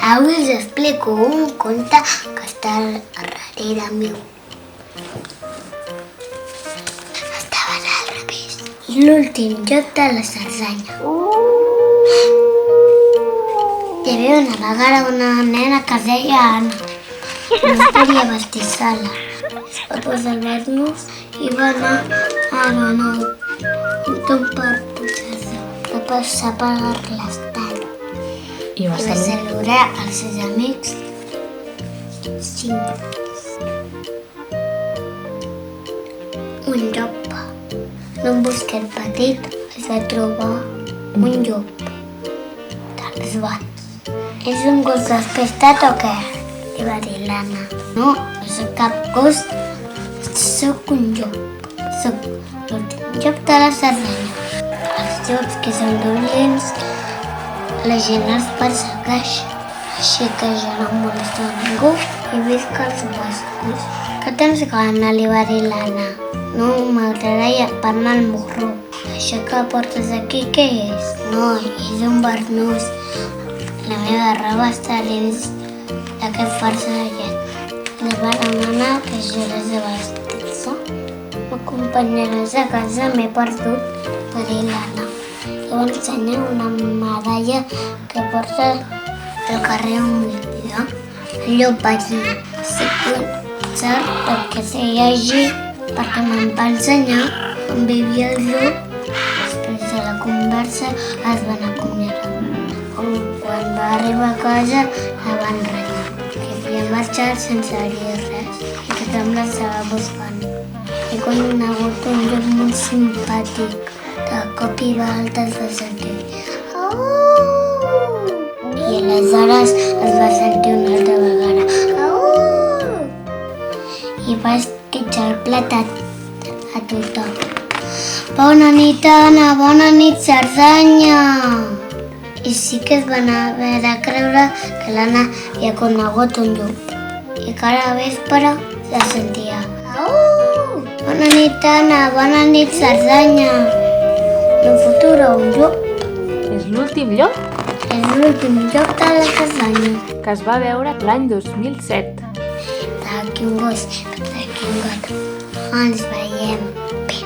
Avui us explico un conte que està darrere meu. Estaven al revés. L'últim joc de la Cerdanya. Hi havia una vegada una nena que es deia Anna. No podia vestir sola. Es va posar el barnús i va anar a Renou. Un per pujar-se. Va passar per l'estany. I va I va saludar. saludar els seus amics. Sí. Un llop. En un bosquet petit es va trobar un llop dels bons. És un gos despistat o què? Li va dir l'Anna. No, no soc cap gos, soc un llop. Soc l'últim llop de la Cerdanya. Els llops que són dolents, la gent els persegueix. Així que jo no molesto a ningú i visc als boscos. Que tens gana? Li va dir l'Anna. No, m'agradaria parlar al morro. Això que portes aquí, què és? No, és un barnús. La meva roba està dins d'aquest farcellet. Li va demanar que ajudés a vestir-se. M'acompanyaràs a casa, m'he perdut, va dir l'Anna. Li va ensenyar una medalla que porta al carrer Humida. El llop va dir, sí, cert, perquè sé llegir, perquè me'n va ensenyar on vivia el llop. Després de la conversa es van acomiadar. Quan va arribar a casa la van renyar, que havia marxat sense dir res i que tothom l'estava buscant. He conegut un llop molt simpàtic. De cop i volta es va sentir au! I aleshores es va sentir una altra vegada au! I va esquitxar el plat a tothom. Bona nit, Anna, bona nit, Cerdanya! I sí que es van haver de creure que l'Anna havia conegut un llop. I cada vespre se sentia au! Bona nit, Anna, bona nit, Cerdanya! En el futur un llop. És l'últim llop És l'últim llop de la Cerdanya. que es va veure l'any 2007. D'aquí un gos, d'aquí un gat. Ens veiem. Bé.